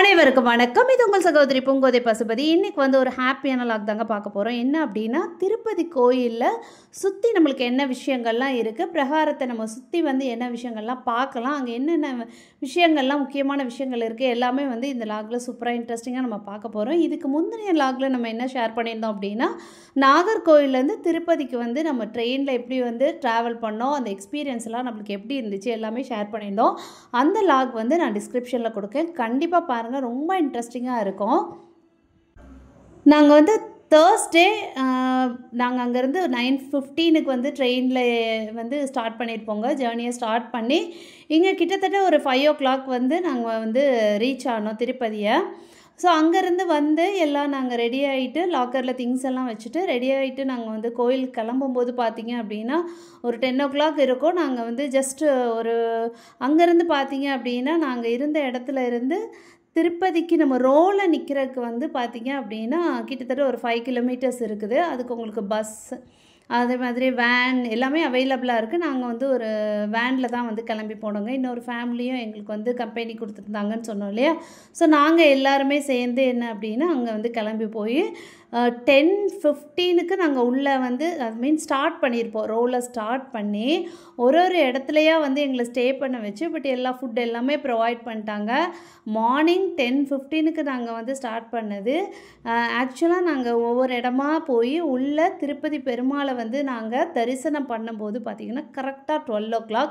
அனைவருக்கும் வணக்கம். இது உங்கள் சகோதரி பூங்கோதை பசுபதி. இன்றைக்கி வந்து ஒரு ஹாப்பியான லாக் தாங்க பார்க்க போகிறோம். என்ன அப்படின்னா, திருப்பதி கோயிலில் சுற்றி நம்மளுக்கு என்ன விஷயங்கள்லாம் இருக்குது, பிரகாரத்தை நம்ம சுற்றி வந்து என்ன விஷயங்கள்லாம் பார்க்கலாம், அங்கே என்னென்ன விஷயங்கள்லாம் முக்கியமான விஷயங்கள் இருக்குது, எல்லாமே வந்து இந்த லாகில் சூப்பராக இன்ட்ரெஸ்டிங்காக நம்ம பார்க்க போகிறோம். இதுக்கு முந்தைய லாகில் நம்ம என்ன ஷேர் பண்ணியிருந்தோம் அப்படின்னா, நாகர்கோயிலேருந்து திருப்பதிக்கு வந்து நம்ம ட்ரெயினில் எப்படி வந்து ட்ராவல் பண்ணோம், அந்த எக்ஸ்பீரியன்ஸ்லாம் நம்மளுக்கு எப்படி இருந்துச்சு எல்லாமே ஷேர் பண்ணியிருந்தோம். அந்த லாக் வந்து நான் டிஸ்கிரிப்ஷனில் கொடுக்கேன், கண்டிப்பாக பாருங்கள், ரொம்ப இன்ட்ரெஸ்டிங்காக இருக்கும். நாங்கள் வந்து தேர்ஸ்டே நாங்கள் அங்கேருந்து 9:15 வந்து ட்ரெயினில் வந்து ஸ்டார்ட் பண்ணியிருப்போங்க. ஜேர்னியை ஸ்டார்ட் பண்ணி இங்கே கிட்டத்தட்ட ஒரு 5 o'clock வந்து நாங்கள் வந்து ரீச் ஆனோம் திருப்பதியை. ஸோ அங்கேருந்து வந்து எல்லாம் நாங்கள் ரெடி ஆகிட்டு லாக்கரில் திங்ஸ் எல்லாம் வச்சுட்டு ரெடி ஆகிட்டு நாங்கள் வந்து கோயிலுக்கு கிளம்பும்போது பார்த்தீங்க அப்படின்னா ஒரு 10 o'clock இருக்கும். நாங்கள் வந்து ஜஸ்ட்டு ஒரு அங்கேருந்து பார்த்தீங்க அப்படின்னா நாங்கள் இருந்த இடத்துல இருந்து திருப்பதிக்கு நம்ம ரோவில் நிற்கிறதுக்கு வந்து பார்த்தீங்க அப்படின்னா கிட்டத்தட்ட ஒரு 5 kilometers இருக்குது. அதுக்கு உங்களுக்கு பஸ் அதே மாதிரி வேன் எல்லாமே அவைலபிளாக இருக்குது. நாங்கள் வந்து ஒரு வேனில் தான் வந்து கிளம்பி போனோங்க. இன்னொரு ஃபேமிலியும் எங்களுக்கு வந்து கம்பெனி கொடுத்துருந்தாங்கன்னு சொன்னோம் இல்லையா. ஸோ நாங்கள் எல்லாருமே சேர்ந்து என்ன அப்படின்னா அங்கே வந்து கிளம்பி போய் 10:15 நாங்கள் உள்ளே வந்து ஸ்டார்ட் பண்ணியிருப்போம். ரோவில் ஸ்டார்ட் பண்ணி ஒரு இடத்துலையா வந்து எங்களை ஸ்டே பண்ண வச்சு பட் எல்லா ஃபுட் எல்லாமே ப்ரொவைட் பண்ணிட்டாங்க. மார்னிங் 10:15 நாங்கள் வந்து ஸ்டார்ட் பண்ணது. ஆக்சுவலாக நாங்கள் ஒவ்வொரு இடமா போய் உள்ளே திருப்பதி பெருமாளை வந்து நாங்கள் தரிசனம் பண்ணும்போது பார்த்திங்கன்னா கரெக்டாக 12 o'clock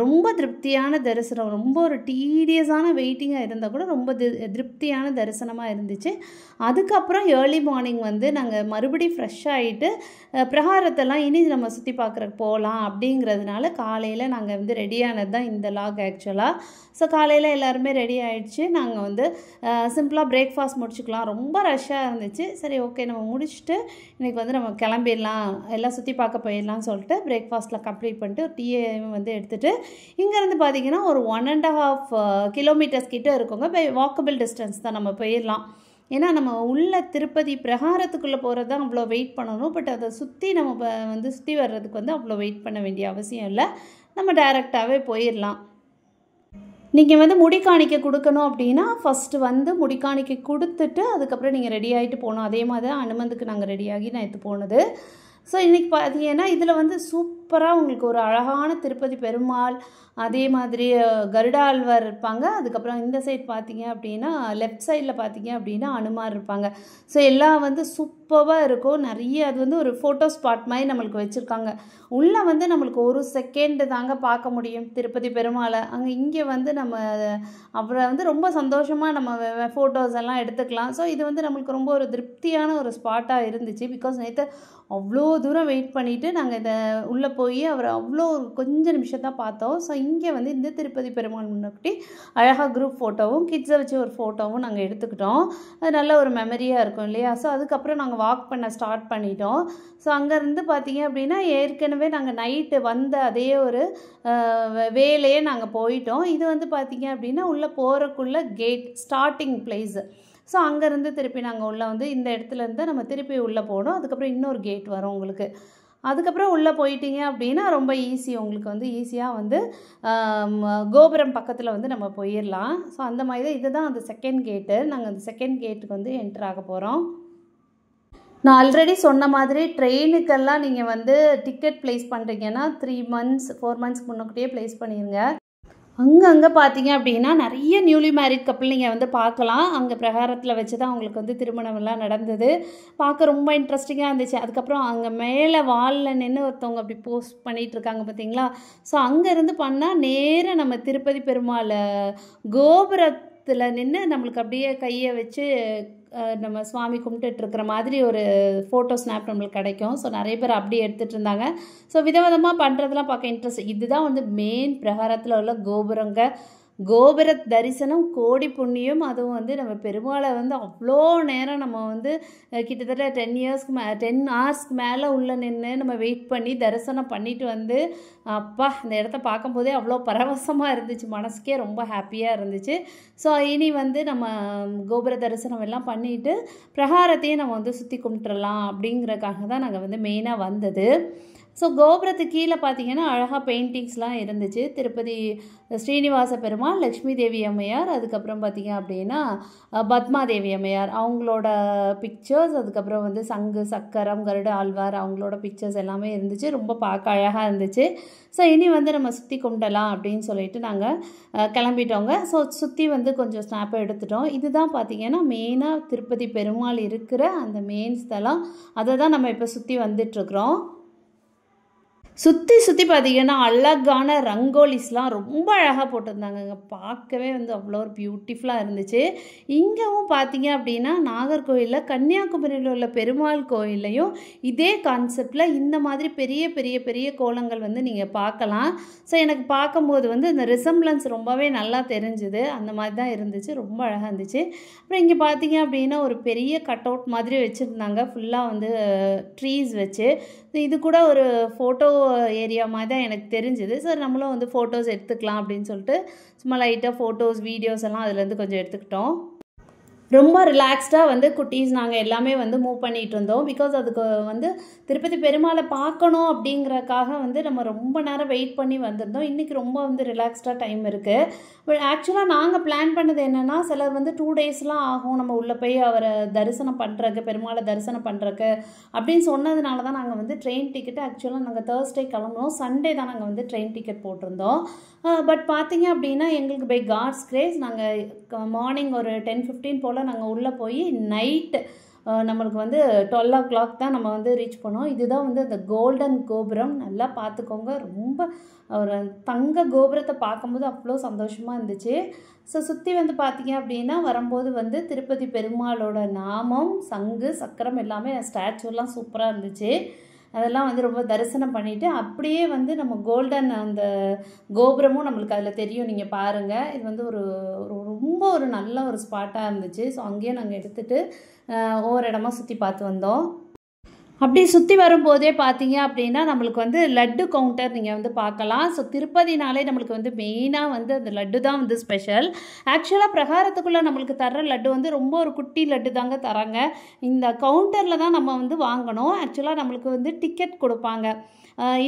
ரொம்ப திருப்தியான தரிசனம். ரொம்ப ஒரு டீடியஸான வெயிட்டிங்காக இருந்தால் கூட ரொம்ப திருப்தியான தரிசனமாக இருந்துச்சு. அதுக்கப்புறம் ஏர்லி மார்னிங் வந்து நாங்கள் மறுபடியும் ஃப்ரெஷ் ஆகிட்டு பிரகாரத்தெல்லாம் இனி நம்ம சுற்றி பார்க்குறக்கு போகலாம் அப்படிங்கிறதுனால காலையில் நாங்கள் வந்து ரெடியானது தான் இந்த லாக் ஆக்சுவலாக. ஸோ காலையில் எல்லாருமே ரெடி ஆகிடுச்சு. நாங்கள் வந்து சிம்பிளாக பிரேக்ஃபாஸ்ட் முடிச்சுக்கலாம். ரொம்ப ரஷ்ஷாக இருந்துச்சு. சரி ஓகே நம்ம முடிச்சுட்டு இன்றைக்கி வந்து நம்ம கிளம்பிடலாம், எல்லாம் சுற்றி பார்க்க போயிடலாம்னு சொல்லிட்டு பிரேக்ஃபாஸ்ட்டில் கம்ப்ளீட் பண்ணிட்டு டீயை வந்து எடுத்துகிட்டு இங்கேருந்து பார்த்திங்கன்னா ஒரு 1.5 kilometers கிட்டே இருக்குங்க. பை வாக்கபிள் டிஸ்டன்ஸ் தான், நம்ம போயிடலாம். ஏன்னா நம்ம உள்ள திருப்பதி பிரகாரத்துக்குள்ளே போகிறது தான் அவ்வளோ வெயிட் பண்ணணும். பட் அதை சுற்றி நம்ம வந்து சுற்றி வர்றதுக்கு வந்து அவ்வளோ வெயிட் பண்ண வேண்டிய அவசியம் இல்லை. நம்ம டைரெக்டாகவே போயிடலாம். நீங்கள் வந்து முடிக்காணிக்க கொடுக்கணும் அப்படின்னா ஃபஸ்ட்டு வந்து முடிக்காணிக்க கொடுத்துட்டு அதுக்கப்புறம் நீங்கள் ரெடி ஆகிட்டு போகணும். அதே மாதிரி தான் அனுமந்துக்கு நாங்கள் ரெடியாகி நான் எடுத்து போனது. ஸோ இன்றைக்கி பார்த்தீங்கன்னா இதில் வந்து சூப்பராக உங்களுக்கு ஒரு அழகான திருப்பதி பெருமாள், அதே மாதிரி கருடாழ்வார் இருப்பாங்க. அதுக்கப்புறம் இந்த சைட் பார்த்தீங்க அப்படின்னா லெஃப்ட் சைடில் பார்த்தீங்க அப்படின்னா அனுமார் இருப்பாங்க. ஸோ எல்லாம் வந்து சூப்பராக இருக்கும். நிறைய அது வந்து ஒரு ஃபோட்டோ ஸ்பாட் மாதிரி நம்மளுக்கு வச்சுருக்காங்க. உள்ளே வந்து நம்மளுக்கு ஒரு செகண்டு தாங்க பார்க்க முடியும் திருப்பதி பெருமாளை. இங்கே வந்து நம்ம அவரை வந்து ரொம்ப சந்தோஷமாக நம்ம ஃபோட்டோஸ் எல்லாம் எடுத்துக்கலாம். ஸோ இது வந்து நம்மளுக்கு ரொம்ப ஒரு திருப்தியான ஒரு ஸ்பாட்டாக இருந்துச்சு. பிகாஸ் நேற்று அவ்வளோ தூரம் வெயிட் பண்ணிவிட்டு நாங்கள் இதை உள்ளே போய் அவரை அவ்வளோ கொஞ்சம் நிமிஷத்தான் பார்த்தோம். ஸோ இங்கே வந்து இந்த திருப்பதி பெருமாள் முன்னாடி அழகாக குரூப் ஃபோட்டோவும் கிட்ஸை வச்சு ஒரு ஃபோட்டோவும் நாங்கள் எடுத்துக்கிட்டோம். அது நல்ல ஒரு மெமரியாக இருக்கும் இல்லையா. ஸோ அதுக்கப்புறம் நாங்கள் வாக் பண்ண ஸ்டார்ட் பண்ணிட்டோம். ஸோ அங்கேருந்து பார்த்தீங்க அப்படின்னா ஏற்கனவே நாங்கள் நைட்டு வந்த அதே ஒரு வேலையே நாங்கள் போயிட்டோம். இது வந்து பார்த்தீங்க அப்படின்னா உள்ளே போகிறக்குள்ள கேட் ஸ்டார்டிங் பிளேஸு. ஸோ அங்கேருந்து திருப்பி நாங்கள் உள்ளே வந்து இந்த இடத்துலேருந்து நம்ம திருப்பி உள்ளே போனோம். அதுக்கப்புறம் இன்னொரு கேட் வரும் உங்களுக்கு. அதுக்கப்புறம் உள்ளே போயிட்டீங்க அப்படின்னா ரொம்ப ஈஸி, உங்களுக்கு வந்து ஈஸியாக வந்து கோபுரம் பக்கத்தில் வந்து நம்ம போயிடலாம். ஸோ அந்த மாதிரி தான் இதுதான் அந்த செகண்ட் கேட்டு. நாங்கள் அந்த செகண்ட் கேட்டுக்கு வந்து என்ட்ரு ஆக போகிறோம். நான் ஆல்ரெடி சொன்ன மாதிரி ட்ரெயினுக்கெல்லாம் நீங்கள் வந்து டிக்கெட் ப்ளேஸ் பண்ணுறீங்கன்னா 3 months 4 months முன்னாடியே ப்ளேஸ் பண்ணிடுங்க. அங்கே பார்த்தீங்க அப்படின்னா நிறைய நியூலி மேரிட் கப்பிள் நீங்கள் வந்து பார்க்கலாம். அங்கே பிரகாரத்தில் வச்சு தான் அவங்களுக்கு வந்து திருமணமெல்லாம் நடந்தது. பார்க்க ரொம்ப இன்ட்ரெஸ்டிங்காக இருந்துச்சு. அதுக்கப்புறம் அங்கே மேலே வாலில் நின்று ஒருத்தவங்க அப்படி போஸ்ட் பண்ணிகிட்ருக்காங்க பார்த்தீங்களா. ஸோ அங்கேருந்து பண்ணால் நேராக நம்ம திருப்பதி பெருமாள் கோபுரத்தில் நின்று நம்மளுக்கு அப்படியே கையை வச்சு நம்ம சுவாமி கும்பிட்டுருக்கிற மாதிரி ஒரு ஃபோட்டோ ஸ்னாப் நம்மளுக்கு கிடைக்கும். ஸோ நிறைய பேர் அப்படியே எடுத்துகிட்டு இருந்தாங்க. ஸோ விதவிதமாக பண்ணுறதுலாம் பார்க்க இன்ட்ரெஸ்ட். இதுதான் வந்து மெயின் பிரகாரத்தில் உள்ள கோபுரங்க. கோபுர தரிசனம் கோடி புண்ணியம். அதுவும் வந்து நம்ம பெருமாளை வந்து அவ்வளோ நேரம் நம்ம வந்து கிட்டத்தட்ட 10 hours மேலே உள்ளே நின்று நம்ம வெயிட் பண்ணி தரிசனம் பண்ணிட்டு வந்து அப்பா இந்த இடத்த பார்க்கும்போதே அவ்வளோ பரவசமாக இருந்துச்சு. மனசுக்கே ரொம்ப ஹாப்பியாக இருந்துச்சு. ஸோ இனி வந்து நம்ம கோபுர தரிசனம் எல்லாம் பண்ணிவிட்டு பிரகாரத்தையும் நம்ம வந்து சுற்றி கும்பிட்டுறலாம் அப்படிங்கிறதுக்காக தான் நாங்கள் வந்து மெயினாக வந்தது. ஸோ கோபுரத்துக்கு கீழே பார்த்தீங்கன்னா அழகாக பெயிண்டிங்ஸ்லாம் இருந்துச்சு. திருப்பதி ஸ்ரீனிவாச பெருமாள், லக்ஷ்மி தேவி அம்மையார், அதுக்கப்புறம் பார்த்தீங்க அப்படின்னா பத்மாதேவி அம்மையார் அவங்களோட பிக்சர்ஸ், அதுக்கப்புறம் வந்து சங்கு சக்கரம் கருட ஆழ்வார் அவங்களோட பிக்சர்ஸ் எல்லாமே இருந்துச்சு. ரொம்ப பார்க்க அழகாக இருந்துச்சு. ஸோ இனி வந்து நம்ம சுற்றி கும்பிடலாம் அப்படின்னு சொல்லிட்டு நாங்கள் கிளம்பிட்டோங்க. ஸோ சுற்றி வந்து கொஞ்சம் ஸ்னாப்பை எடுத்துட்டோம். இதுதான் பார்த்தீங்கன்னா மெயினாக திருப்பதி பெருமாள் இருக்கிற அந்த மெயின் ஸ்தலம். அதை தான் நம்ம இப்போ சுற்றி வந்துட்டுருக்குறோம். சுற்றி பார்த்தீங்கன்னா அழகான ரங்கோலிஸ்லாம் ரொம்ப அழகாக போட்டிருந்தாங்கங்க. பார்க்கவே வந்து அவ்வளோ ஒரு பியூட்டிஃபுல்லாக இருந்துச்சு. இங்கேவும் பார்த்தீங்க அப்படின்னா நாகர்கோவிலில் கன்னியாகுமரியில் உள்ள பெருமாள் கோயில்லையும் இதே கான்செப்டில் இந்த மாதிரி பெரிய பெரிய பெரிய கோலங்கள் வந்து நீங்கள் பார்க்கலாம். ஸோ எனக்கு பார்க்கும்போது வந்து இந்த ரிசம்பிளன்ஸ் ரொம்பவே நல்லா தெரிஞ்சுது. அந்த மாதிரி தான் இருந்துச்சு. ரொம்ப அழகாக இருந்துச்சு. அப்புறம் இங்கே பார்த்தீங்க அப்படின்னா ஒரு பெரிய கட் அவுட் மாதிரி வச்சுருந்தாங்க. ஃபுல்லாக வந்து ட்ரீஸ் வச்சு. இது கூட ஒரு ஃபோட்டோ ஏரியா மாதிரி தான் எனக்கு தெரிஞ்சுது. சார் நம்மளும் வந்து ஃபோட்டோஸ் எடுத்துக்கலாம் அப்படின்னு சொல்லிட்டு சும்மா லைட்டாக ஃபோட்டோஸ் வீடியோஸ் எல்லாம் அதுலேருந்து கொஞ்சம் எடுத்துக்கிட்டோம். ரொம்ப ரிலாக்ஸ்டாக வந்து குட்டீஸ் நாங்கள் எல்லாமே வந்து மூவ் பண்ணிகிட்டு இருந்தோம். பிகாஸ் அதுக்கு வந்து திருப்பதி பெருமாளை பார்க்கணும் அப்படிங்கிறக்காக வந்து நம்ம ரொம்ப நேரம் வெயிட் பண்ணி வந்திருந்தோம். இன்றைக்கி ரொம்ப வந்து ரிலாக்ஸ்டாக டைம் இருக்குது. பட் ஆக்சுவலாக நாங்கள் பிளான் பண்ணது என்னென்னா, சிலர் வந்து 2 டேஸ்லாம் ஆகும் நம்ம உள்ளே போய் அவரை தரிசனம் பண்ணுறக்கு, பெருமாளை தரிசனம் பண்ணுறக்கு அப்படின்னு சொன்னதுனால தான் நாங்கள் வந்து ட்ரெயின் டிக்கெட்டு ஆக்சுவலாக நாங்கள் தேர்ஸ்டே கிளம்புனோம். சண்டே தான் நாங்கள் வந்து ட்ரெயின் டிக்கெட் போட்டிருந்தோம். பட் பார்த்தீங்க அப்படின்னா எங்களுக்கு பை காட்ஸ் கிரேஸ் நாங்கள் மார்னிங் ஒரு 10-15 போல் நாங்கள் உள்ளே போய் நைட்டு நம்மளுக்கு வந்து 12 o'clock தான் நம்ம வந்து ரீச் பண்ணோம். இதுதான் வந்து அந்த கோல்டன் கோபுரம். நல்லா பார்த்துக்கோங்க. ரொம்ப ஒரு தங்க கோபுரத்தை பார்க்கும்போது அவ்வளோ சந்தோஷமாக இருந்துச்சு. ஸோ சுற்றி வந்து பார்த்தீங்க அப்படின்னா வரும்போது வந்து திருப்பதி பெருமாளோட நாமம், சங்கு சக்கரம் எல்லாமே ஸ்டாச்சுலாம் சூப்பராக இருந்துச்சு. அதெல்லாம் வந்து ரொம்ப தரிசனம் பண்ணிவிட்டு அப்படியே வந்து நம்ம கோல்டன் அந்த கோபுரமும் நம்மளுக்கு அதில் தெரியும். நீங்கள் பாருங்கள். இது வந்து ரொம்ப ஒரு நல்ல ஒரு ஸ்பாட்டாக இருந்துச்சு. ஸோ அங்கேயே நாங்கள் எடுத்துகிட்டு ஒவ்வொரு இடமா சுற்றி பார்த்து வந்தோம். அப்படி சுற்றி வரும்போதே பார்த்தீங்க அப்படின்னா நம்மளுக்கு வந்து லட்டு கவுண்டர் நீங்கள் வந்து பார்க்கலாம். ஸோ திருப்பதினாலே நம்மளுக்கு வந்து மெயினாக வந்து அந்த லட்டு தான் வந்து ஸ்பெஷல். ஆக்சுவலாக பிரகாரத்துக்குள்ளே நம்மளுக்கு தர்ற லட்டு வந்து ரொம்ப ஒரு குட்டி லட்டு தாங்க தராங்க. இந்த கவுண்டரில் தான் நம்ம வந்து வாங்கணும். ஆக்சுவலாக நம்மளுக்கு வந்து டிக்கெட் கொடுப்பாங்க.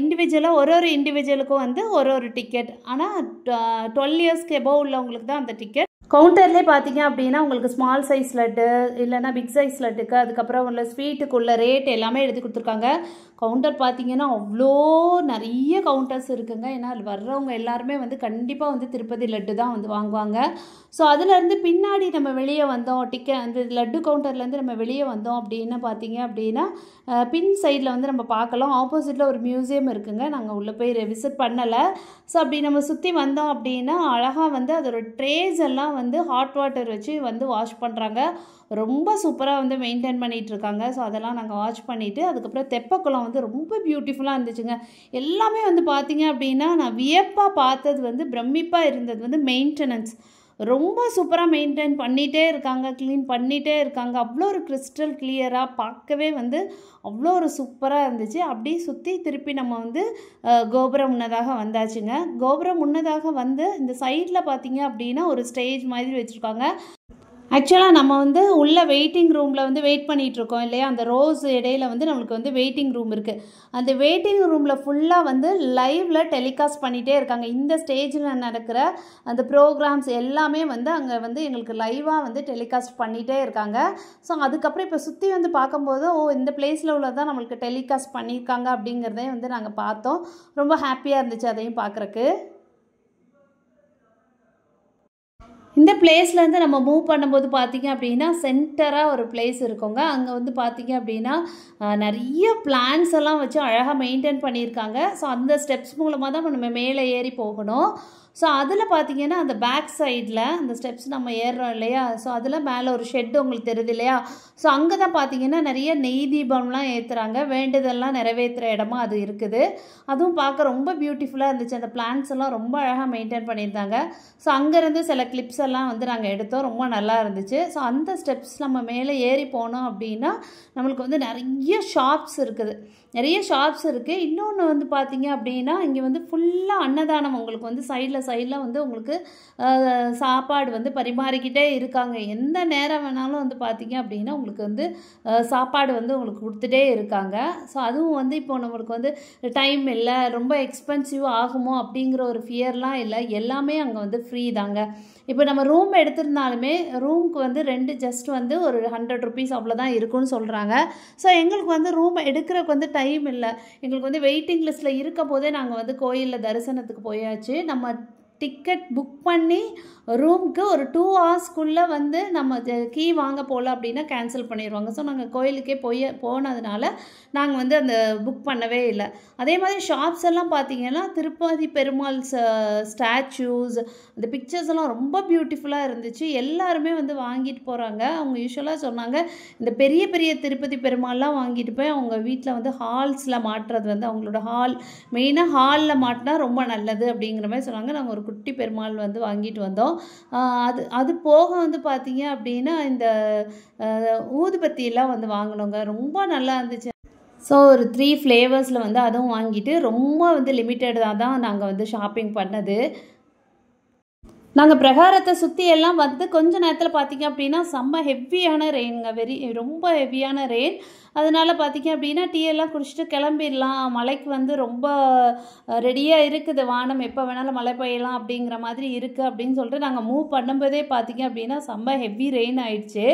இண்டிவிஜுவலாக ஒரு இண்டிவிஜுவலுக்கும் வந்து ஒரு டிக்கெட். ஆனால் 12 இயர்ஸ்க்கு எபோவ் உள்ளவங்களுக்கு தான் அந்த டிக்கெட். கவுண்டர்லேயே பார்த்தீங்க அப்படின்னா உங்களுக்கு ஸ்மால் சைஸ் லட்டு இல்லைனா பிக் சைஸ் லட்டுக்கு அதுக்கப்புறம் உள்ள ஸ்வீட்டுக்குள்ள ரேட் எல்லாமே எழுதி கொடுத்துருக்காங்க. கவுண்டர் பார்த்தீங்கன்னா அவ்வளோ நிறைய கவுண்டர்ஸ் இருக்குங்க. ஏன்னா அதில் வர்றவங்க எல்லாருமே வந்து கண்டிப்பாக வந்து திருப்பதி லட்டு தான் வந்து வாங்குவாங்க. ஸோ அதுலேருந்து பின்னாடி நம்ம வெளியே வந்தோம், அந்த லட்டு கவுண்டர்லேருந்து நம்ம வெளியே வந்தோம் அப்படின்னு பார்த்தீங்க அப்படின்னா பின் சைடில் வந்து நம்ம பார்க்கலாம். ஆப்போசிட்டில் ஒரு மியூசியம் இருக்குங்க. நாங்கள் உள்ளே போய் விசிட் பண்ணலை. ஸோ அப்படி நம்ம சுற்றி வந்தோம் அப்படின்னா அழகாக வந்து அதோட ட்ரேஸ் எல்லாம் வந்து ஹாட் வாட்டர் வச்சு வந்து வாஷ் பண்ணுறாங்க. ரொம்ப சூப்பராக வந்து மெயின்டைன் பண்ணிகிட்ருக்காங்க. ஸோ அதெல்லாம் நாங்கள் வாட்ச் பண்ணிவிட்டு அதுக்கப்புறம் தெப்பக்குளம் வந்து ரொம்ப பியூட்டிஃபுல்லாக இருந்துச்சுங்க. எல்லாமே வந்து பார்த்தீங்க அப்படின்னா நான் வியப்பாக பார்த்தது வந்து பிரமிப்பாக இருந்தது வந்து மெயின்டெனன்ஸ். ரொம்ப சூப்பராக மெயின்டைன் பண்ணிகிட்டே இருக்காங்க, க்ளீன் பண்ணிகிட்டே இருக்காங்க. அவ்வளோ ஒரு கிறிஸ்டல் கிளியராக பார்க்கவே வந்து அவ்வளோ ஒரு சூப்பராக இருந்துச்சு. அப்படியே சுற்றி திருப்பி நம்ம வந்து கோபுரம் முன்னதாக வந்தாச்சுங்க. கோபுரம் முன்னதாக வந்து இந்த சைடில் பார்த்தீங்க அப்படின்னா ஒரு ஸ்டேஜ் மாதிரி வச்சுருக்காங்க. ஆக்சுவலாக நம்ம வந்து உள்ள வெயிட்டிங் ரூமில் வந்து வெயிட் பண்ணிகிட்ருக்கோம் இல்லையா, அந்த ரோஸ் இடையில வந்து நம்மளுக்கு வந்து வெயிட்டிங் ரூம் இருக்குது. அந்த வெயிட்டிங் ரூமில் ஃபுல்லாக வந்து லைவில் டெலிகாஸ்ட் பண்ணிகிட்டே இருக்காங்க. இந்த ஸ்டேஜில் நடக்கிற அந்த ப்ரோக்ராம்ஸ் எல்லாமே வந்து அங்கே வந்து எங்களுக்கு லைவாக வந்து டெலிகாஸ்ட் பண்ணிகிட்டே இருக்காங்க. ஸோ அதுக்கப்புறம் இப்போ சுற்றி வந்து பார்க்கும்போது இந்த பிளேஸில் உள்ளதான் நம்மளுக்கு டெலிகாஸ்ட் பண்ணியிருக்காங்க அப்படிங்கிறதையும் வந்து நாங்கள் பார்த்தோம். ரொம்ப ஹாப்பியாக இருந்துச்சு அதையும் பார்க்குறக்கு. இந்த பிளேஸ்லேருந்து நம்ம மூவ் பண்ணும்போது பார்த்திங்க அப்படின்னா சென்டராக ஒரு பிளேஸ் இருக்குங்க. அங்கே வந்து பார்த்திங்க அப்படின்னா நிறைய பிளான்ஸ் எல்லாம் வச்சு அழகாக மெயின்டைன் பண்ணியிருக்காங்க. ஸோ அந்த ஸ்டெப்ஸ் மூலமாக தான் நம்ம மேலே ஏறி போகணும். ஸோ அதில் பார்த்திங்கன்னா அந்த பேக் சைடில் அந்த ஸ்டெப்ஸ் நம்ம ஏறுறோம் இல்லையா, ஸோ அதில் மேலே ஒரு ஷெட்டு உங்களுக்கு தெரியுது இல்லையா, ஸோ அங்கே தான் பார்த்திங்கன்னா நிறைய நெய் தீபம்லாம் ஏற்றுறாங்க. வேண்டுதல்லாம் நிறைவேற்றுற இடமா அது இருக்குது. அதுவும் பார்க்க ரொம்ப பியூட்டிஃபுல்லாக இருந்துச்சு. அந்த பிளான்ஸ் எல்லாம் ரொம்ப அழகாக மெயின்டைன் பண்ணியிருந்தாங்க. ஸோ அங்கேருந்து சில கிளிப்ஸ் எல்லாம் வந்து நாங்கள் எடுத்தோம். ரொம்ப நல்லா இருந்துச்சு. ஸோ அந்த ஸ்டெப்ஸ் நம்ம மேலே ஏறி போனோம் அப்படின்னா நம்மளுக்கு வந்து நிறைய ஷாப்ஸ் இருக்குது. இன்னொன்று வந்து பார்த்திங்க அப்படின்னா இங்கே வந்து ஃபுல்லாக அன்னதானம் உங்களுக்கு வந்து சைடில் சைடில் வந்து உங்களுக்கு சாப்பாடு வந்து பரிமாறிக்கிட்டே இருக்காங்க. எந்த நேரம் வேணாலும் வந்து பார்த்திங்க அப்படின்னா உங்களுக்கு வந்து சாப்பாடு வந்து உங்களுக்கு கொடுத்துட்டே இருக்காங்க. ஸோ அதுவும் வந்து இப்போ நம்மளுக்கு வந்து டைம் இல்லை, ரொம்ப எக்ஸ்பென்சிவ் ஆகுமோ அப்படிங்கிற ஒரு ஃபியர்லாம் இல்லை. எல்லாமே அங்கே வந்து ஃப்ரீ தாங்க. இப்போ நம்ம ரூம் எடுத்திருந்தாலுமே ரூமுக்கு வந்து ரெண்ட் ஜஸ்ட் வந்து ஒரு 100 rupees அவ்வளோதான் இருக்குன்னு சொல்கிறாங்க. ஸோ எங்களுக்கு வந்து ரூம் எடுக்கிறதுக்கு வந்து டைம் இல்லை. எங்களுக்கு வந்து வெயிட்டிங் லிஸ்ட்டில் இருக்கும் போதே நாங்கள் வந்து கோயிலில் தரிசனத்துக்கு போயாச்சு. நம்ம டிக்கெட் புக் பண்ணி ரூமுக்கு ஒரு 2 hours வந்து நம்ம கீ வாங்க போகல அப்படின்னா கேன்சல் பண்ணிடுவாங்க. ஸோ நாங்கள் கோயிலுக்கே போனதுனால நாங்கள் வந்து அந்த புக் பண்ணவே இல்லை. அதே மாதிரி ஷாப்ஸ் எல்லாம் பார்த்தீங்கன்னா திருப்பதி பெருமாள் ஸ்டாச்சூஸ், அந்த பிக்சர்ஸ் எல்லாம் ரொம்ப பியூட்டிஃபுல்லாக இருந்துச்சு. எல்லாருமே வந்து வாங்கிட்டு போகிறாங்க. அவங்க யூஸ்வலாக சொன்னாங்க இந்த பெரிய பெரிய திருப்பதி பெருமாள்லாம் வாங்கிட்டு போய் அவங்க வீட்டில் வந்து ஹால்ஸில் மாட்டுறது வந்து அவங்களோட மெயினாக ஹாலில் மாட்டினா ரொம்ப நல்லது அப்படிங்கிற மாதிரி சொன்னாங்க. நாங்கள் ஒரு குட்டி பெருமாள் வந்து வாங்கிட்டு வந்தோம். அது போக வந்து பார்த்தீங்க அப்படின்னா இந்த ஊதுபத்தியெல்லாம் வந்து வாங்கினோங்க. ரொம்ப நல்லா இருந்துச்சு. ஸோ ஒரு 3 ஃப்ளேவர்ஸில் வந்து அதுவும் வாங்கிட்டு ரொம்ப வந்து லிமிட்டடாக தான் நாங்கள் வந்து ஷாப்பிங் பண்ணது. நாங்கள் பிரகாரத்தை சுற்றி எல்லாம் வந்து கொஞ்ச நேரத்தில் பார்த்திங்க அப்படின்னா செம்ம ஹெவியான ரெயினுங்க. ரொம்ப ஹெவியான ரெயின். அதனால் பார்த்திங்க அப்படின்னா டீ எல்லாம் குடிச்சிட்டு கிளம்பிடலாம், மழைக்கு வந்து ரொம்ப ரெடியாக இருக்குது, வானம் எப்போ வேணாலும் மழை பெய்யலாம் அப்படிங்கிற மாதிரி இருக்குது அப்படின்னு சொல்லிட்டு நாங்கள் மூவ் பண்ணும்போதே பார்த்திங்க அப்படின்னா செம்ம ஹெவி ரெயின் ஆயிடுச்சு.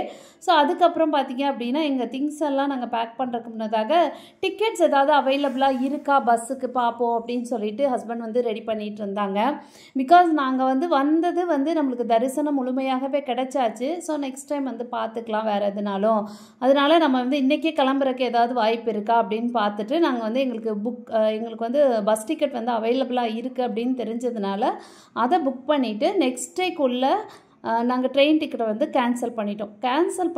ஸோ அதுக்கப்புறம் பார்த்திங்க அப்படின்னா எங்கள் திங்ஸ் எல்லாம் நாங்கள் பேக் பண்ணுறதுக்கு முன்னதாக டிக்கெட்ஸ் ஏதாவது அவைலபிளாக இருக்கா பஸ்ஸுக்கு பார்ப்போம் அப்படின்னு சொல்லிட்டு ஹஸ்பண்ட் வந்து ரெடி பண்ணிகிட்டு இருந்தாங்க. பிகாஸ் நாங்கள் வந்தது வந்து நம்மளுக்கு தரிசனம் முழுமையாகவே கிடைச்சாச்சு. ஸோ நெக்ஸ்ட் டைம் வந்து பார்த்துக்கலாம் வேறு எதுனாலும். அதனால நம்ம வந்து இன்றைக்கே கிளம்புறக்கு ஏதாவது வாய்ப்பு இருக்கா அப்படின்னு பார்த்துட்டு நாங்கள் வந்து எங்களுக்கு வந்து பஸ் டிக்கெட் வந்து அவைலபிளாக இருக்குது அப்படின்னு தெரிஞ்சதுனால அதை புக் பண்ணிவிட்டு நெக்ஸ்ட் டேக்குள்ளே நாங்கள் ட்ரெயின் டிக்கெட்டை வந்து கேன்சல்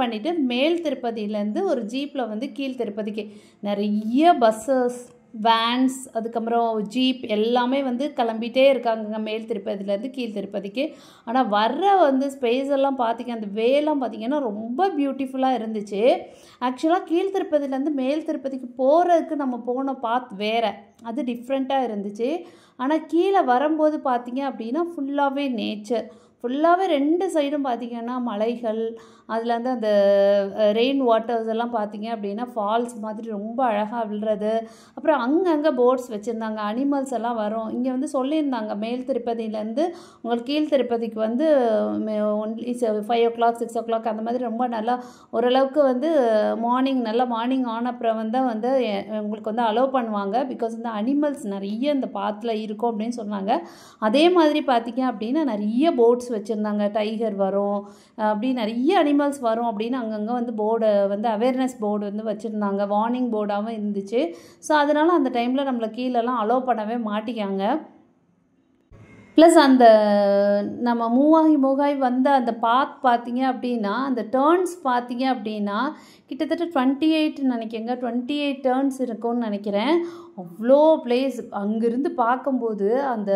பண்ணிவிட்டு மேல் திருப்பதியிலேருந்து ஒரு ஜீப்பில் வந்து கீழ் திருப்பதிக்கு நிறைய பஸ்ஸஸ், வேன்ஸ், அதுக்கப்புறம் ஜீப் எல்லாமே வந்து கிளம்பிகிட்டே இருக்காங்க மேல் திருப்பதியிலேருந்து கீழ் திருப்பதிக்கு. ஆனால் வர்ற வந்து ஸ்பேஸ் எல்லாம் பார்த்திங்க, அந்த வேலாம் பார்த்திங்கன்னா ரொம்ப பியூட்டிஃபுல்லாக இருந்துச்சு. ஆக்சுவலாக கீழ் திருப்பதியிலேருந்து மேல் திருப்பதிக்கு போகிறதுக்கு நம்ம போன பாத் வேறு, அது டிஃப்ரெண்ட்டாக இருந்துச்சு. ஆனால் கீழே வரும்போது பார்த்திங்க அப்படின்னா ஃபுல்லாகவே நேச்சர், ஃபுல்லாகவே 2 சைடும் பார்த்திங்கன்னா மலைகள், அதில் வந்து அந்த ரெயின் வாட்டர்ஸ் எல்லாம் பார்த்திங்க அப்படின்னா ஃபால்ஸ் மாதிரி ரொம்ப அழகாக விழுறது. அப்புறம் அங்கங்கே போட்ஸ் வச்சுருந்தாங்க, அனிமல்ஸ் எல்லாம் வரும். இங்கே வந்து சொல்லியிருந்தாங்க மேல் திருப்பதியிலேருந்து உங்களுக்கு கீழ் திருப்பதிக்கு வந்து ஒன்லி 5 o'clock 6 o'clock அந்த மாதிரி ரொம்ப நல்லா ஓரளவுக்கு வந்து மார்னிங் ஆன அப்புறம் வந்து உங்களுக்கு வந்து அலோவ் பண்ணுவாங்க. பிகாஸ் இந்த அனிமல்ஸ் நிறைய இந்த பாத்தில் இருக்கும் அப்படின்னு சொன்னாங்க. அதே மாதிரி பார்த்திங்க அப்படின்னா நிறைய போட்ஸ் வச்சுருந்தாங்க, டைகர் வரும், அப்படி நிறைய அனிமல்ஸ் வரும் அப்படின்னு அங்கங்கே வந்து போர்டு வந்து அவேர்னஸ் போர்டு வந்து வச்சுருந்தாங்க, வார்னிங் போர்டாகவும் இருந்துச்சு. ஸோ அதனால் அந்த டைமில் நம்மளை கீழெல்லாம் அலோவ் பண்ணவே மாட்டிக்காங்க. ப்ளஸ் அந்த நம்ம மூவாகி வந்த அந்த பாத் பார்த்திங்க அப்படின்னா அந்த டேர்ன்ஸ் பார்த்திங்க அப்படின்னா கிட்டத்தட்ட 28 நினைக்கிறேங்க, 28 டேர்ன்ஸ் இருக்கும்னு நினைக்கிறேன். அவ்வளோ பிளேஸ் அங்கேருந்து பார்க்கும்போது அந்த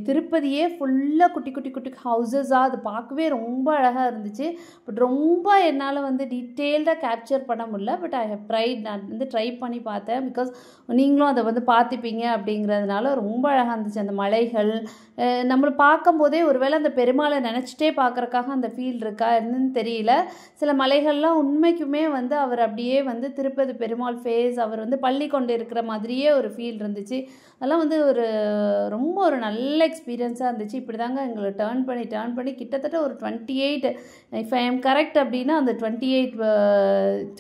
திருப்பதியே ஃபுல்லாக குட்டி குட்டி குட்டி ஹவுசஸாக அது பார்க்கவே ரொம்ப அழகாக இருந்துச்சு. பட் ரொம்ப என்னால் வந்து டீட்டெயில்டாக கேப்சர் பண்ண முடியல. பட் ஐ ஹவ் ட்ரைட், நான் வந்து ட்ரை பண்ணி பார்த்தேன். பிகாஸ் நீங்களும் அதை வந்து பார்த்துப்பீங்க அப்படிங்கிறதுனால ரொம்ப அழகாக இருந்துச்சு. அந்த மலைகள் நம்மளை பார்க்கும்போதே ஒருவேளை அந்த பெருமாளை நினச்சிட்டே பார்க்குறக்காக அந்த ஃபீல் இருக்கா என்னன்னு தெரியல. சில மலைகள்லாம் உண்மைக்குமே வந்து அவர் அப்படியே வந்து திருப்பதி பெருமாள் ஃபேஸ் அவர் வந்து பள்ளி கொண்டு இருக்கிற மாதிரியே ஒரு ஃபீல் இருந்துச்சு. அதெல்லாம் வந்து ரொம்ப ஒரு நல்ல எக்ஸ்பீரியன்ஸாக இருந்துச்சு. இப்படி தாங்க எங்களை டேர்ன் பண்ணி கிட்டத்தட்ட ஒரு 28, இஃப் ஐ எம் கரெக்ட் அப்படின்னா அந்த 28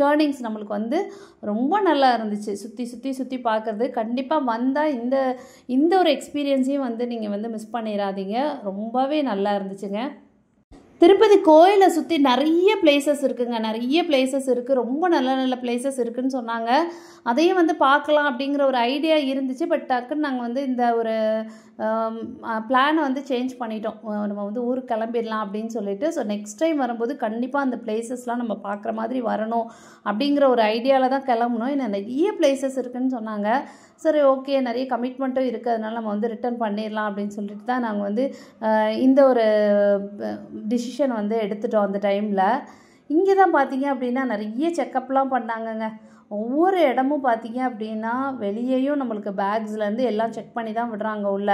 டேர்னிங்ஸ் நம்மளுக்கு வந்து ரொம்ப நல்லா இருந்துச்சு. சுற்றி பார்க்குறது கண்டிப்பாக வந்தால் இந்த ஒரு எக்ஸ்பீரியன்ஸையும் வந்து நீங்கள் வந்து மிஸ் பண்ணிடாதீங்க. ரொம்பவே நல்லா இருந்துச்சுங்க. திருப்பதி கோயிலை சுற்றி நிறைய பிளேசஸ் இருக்குது, ரொம்ப நல்ல பிளேசஸ் இருக்குதுன்னு சொன்னாங்க. அதையும் வந்து பார்க்கலாம் அப்படிங்கிற ஒரு ஐடியா இருந்துச்சு. பட் டக்குன்னு நாங்கள் வந்து இந்த ஒரு பிளானை வந்து சேஞ்ச் பண்ணிட்டோம். நம்ம வந்து ஊருக்கு கிளம்பிடலாம் அப்படின்னு சொல்லிட்டு. ஸோ நெக்ஸ்ட் டைம் வரும்போது கண்டிப்பாக அந்த பிளேசஸ்லாம் நம்ம பார்க்குற மாதிரி வரணும் அப்படிங்கிற ஒரு ஐடியாவில் தான் கிளம்பணும். இன்னும் நிறைய பிளேசஸ் இருக்குதுன்னு சொன்னாங்க. சரி ஓகே, நிறைய கமிட்மெண்ட்டும் இருக்குது, அதனால் நம்ம வந்து ரிட்டர்ன் பண்ணிடலாம் அப்படின்னு சொல்லிட்டு தான் நாங்கள் வந்து இந்த ஒரு டிசிஷன் வந்து எடுத்துட்டோம். அந்த டைமில் இங்கே தான் பார்த்தீங்க அப்படின்னா நிறைய செக்கப்லாம் பண்ணாங்கங்க. ஒவ்வொரு இடமும் பார்த்தீங்க அப்படின்னா வெளியேயும் நம்மளுக்கு பேக்ஸ்லேருந்து எல்லாம் செக் பண்ணி தான் விடுறாங்க உள்ள.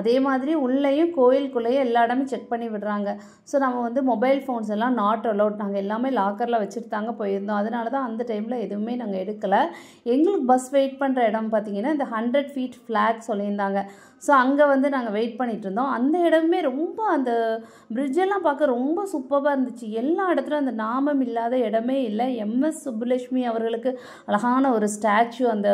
அதே மாதிரி உள்ளேயும் கோயிலுக்குள்ளேயும் எல்லா இடமும் செக் பண்ணி விடுறாங்க. ஸோ நம்ம வந்து மொபைல் ஃபோன்ஸ் எல்லாம் நாட் அலோட். நாங்கள் எல்லாமே லாக்கரில் வச்சுட்டு தாங்க போயிருந்தோம். அதனால தான் அந்த டைமில் எதுவுமே நாங்கள் எடுக்கலை. எங்களுக்கு பஸ் வெயிட் பண்ணுற இடம் பார்த்திங்கன்னா இந்த 100 feet ஃப்ளாக் சொல்லியிருந்தாங்க. ஸோ அங்கே வந்து நாங்கள் வெயிட் பண்ணிகிட்டு இருந்தோம். அந்த இடமே ரொம்ப அந்த பிரிட்ஜெல்லாம் பார்க்க ரொம்ப சூப்பராக இருந்துச்சு. எல்லா இடத்துலையும் அந்த நாமம் இல்லாத இடமே இல்லை. எம்எஸ் சுப்புலட்சுமி அவர்களுக்கு அழகான ஒரு ஸ்டாச்சு அந்த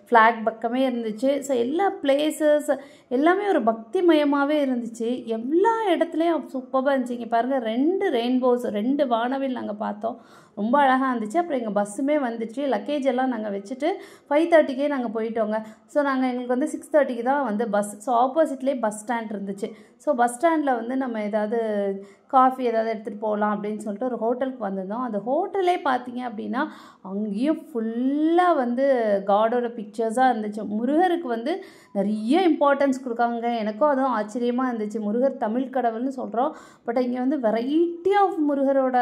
ஃப்ளாக் பக்கமே இருந்துச்சு. ஸோ எல்லா பிளேசஸ் எல்லாமே ஒரு பக்திமயமாகவே இருந்துச்சு. எல்லா இடத்துலையும் சூப்பராக இருந்துச்சு. இங்கே பாருங்கள் 2 ரெயின்போஸ் 2 வானவில் நாங்கள் பார்த்தோம். ரொம்ப அழகாக இருந்துச்சு. அப்புறம் எங்கள் பஸ்ஸுமே வந்துச்சு. லக்கேஜ் எல்லாம் நாங்கள் வச்சுட்டு 5:30க்கே நாங்கள் போயிட்டோங்க. ஸோ எங்களுக்கு வந்து 6:30க்கு தான் வந்து பஸ். ஸோ ஆப்போசிட்லேயே பஸ் ஸ்டாண்ட் இருந்துச்சு. ஸோ பஸ் ஸ்டாண்டில் வந்து நம்ம ஏதாவது காஃபி ஏதாவது எடுத்துகிட்டு போகலாம் அப்படின்னு சொல்லிட்டு ஒரு ஹோட்டலுக்கு வந்திருந்தோம். அந்த ஹோட்டலே பார்த்தீங்க அப்படின்னா அங்கேயும் ஃபுல்லாக வந்து காடோட பிக்சர்ஸாக இருந்துச்சு. முருகருக்கு வந்து நிறைய இம்பார்ட்டன்ஸ் கொடுக்காங்க. எனக்கும் அதுவும் ஆச்சரியமாக இருந்துச்சு. முருகர் தமிழ் கடவுள்னு சொல்கிறோம். பட் இங்கே வந்து வெரைட்டி ஆஃப் முருகரோட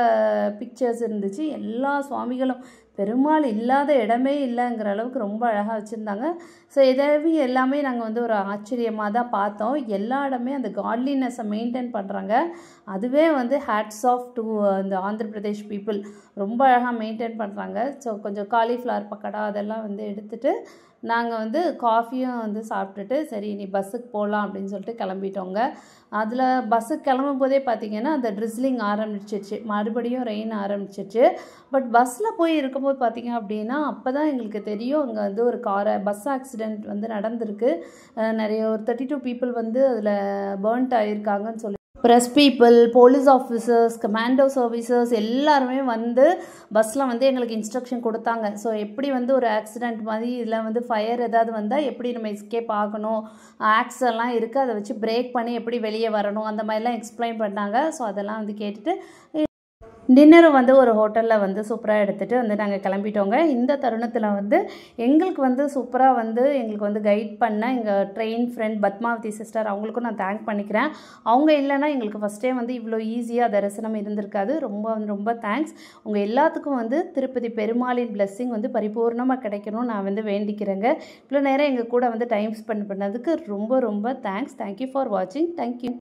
பிக்சர்ஸ் இருந்துச்சு. எல்லா சுவாமிகளும் பெருமாள் இல்லாத இடமே இல்லைங்கிற அளவுக்கு ரொம்ப அழகாக வச்சுருந்தாங்க. ஸோ எல்லாமே நாங்கள் வந்து ஒரு ஆச்சரியமாக தான் பார்த்தோம். எல்லா இடமே அந்த காட்லினஸை மெயின்டைன் பண்ணுறாங்க. அதுவே வந்து ஹேட்ஸ் ஆஃப் டு இந்த ஆந்திர பிரதேஷ் பீப்புள். ரொம்ப அழகாக மெயின்டைன் பண்ணுறாங்க. ஸோ கொஞ்சம் காலிஃப்ளவர் பக்கோடா அதெல்லாம் வந்து எடுத்துகிட்டு நாங்கள் வந்து காஃபியும் வந்து சாப்பிட்டுட்டு சரி நீ பஸ்ஸுக்கு போகலாம் அப்படின்னு சொல்லிட்டு கிளம்பிட்டோங்க. அதில் பஸ்ஸுக்கு கிளம்பும் போதே பார்த்திங்கன்னா அந்த ட்ரிஸ்லிங் ஆரம்பிச்சிருச்சு. மறுபடியும் ரெயின் ஆரம்பிச்சிருச்சு. பட் பஸ்ஸில் போய் இருக்கும்போது பார்த்திங்க அப்படின்னா அப்போ தான் எங்களுக்கு தெரியும் அங்கே வந்து ஒரு பஸ் ஆக்சிடெண்ட் வந்து நடந்திருக்கு. நிறைய ஒரு 32 people வந்து அதில் பர்ன்ட் ஆகியிருக்காங்கன்னு சொல்லி press people, police officers, commando services எல்லாருமே வந்து பஸ்ஸில் வந்து எங்களுக்கு இன்ஸ்ட்ரக்ஷன் கொடுத்தாங்க. ஸோ எப்படி வந்து ஒரு ஆக்சிடெண்ட் மாதிரி இதில் வந்து ஃபயர் ஏதாவது வந்தால் எப்படி நம்ம எஸ்கேப் ஆகணும், ஆக்ஸெல்லாம் இருக்குது அதை வச்சு பிரேக் பண்ணி எப்படி வெளியே வரணும் அந்த மாதிரிலாம் எக்ஸ்பிளைன் பண்ணாங்க. ஸோ அதெல்லாம் வந்து கேட்டுட்டு டின்னரும் வந்து ஒரு ஹோட்டலில் வந்து சூப்பராக எடுத்துகிட்டு வந்து நாங்கள் கிளம்பிட்டோங்க. இந்த தருணத்தில் வந்து எங்களுக்கு வந்து சூப்பராக வந்து எங்களுக்கு வந்து கைட் பண்ண எங்கள் ட்ரெயின் ஃப்ரெண்ட் பத்மாவதி சிஸ்டர் அவங்களுக்கும் நான் தேங்க் பண்ணிக்கிறேன். அவங்க இல்லைன்னா எங்களுக்கு ஃபஸ்ட்டே வந்து இவ்வளோ ஈஸியாக தரிசனம் இருந்திருக்காது. ரொம்ப தேங்க்ஸ். உங்கள் எல்லாத்துக்கும் வந்து திருப்பதி பெருமாளின் பிளெஸ்ஸிங் வந்து பரிபூர்ணமாக கிடைக்கணும்னு நான் வந்து வேண்டிக்கிறேங்க. இவ்வளோ நேரம் எங்கள் கூட வந்து டைம் ஸ்பெண்ட் பண்ணதுக்கு ரொம்ப தேங்க்ஸ். தேங்க்யூ ஃபார் வாட்சிங். தேங்க்யூ.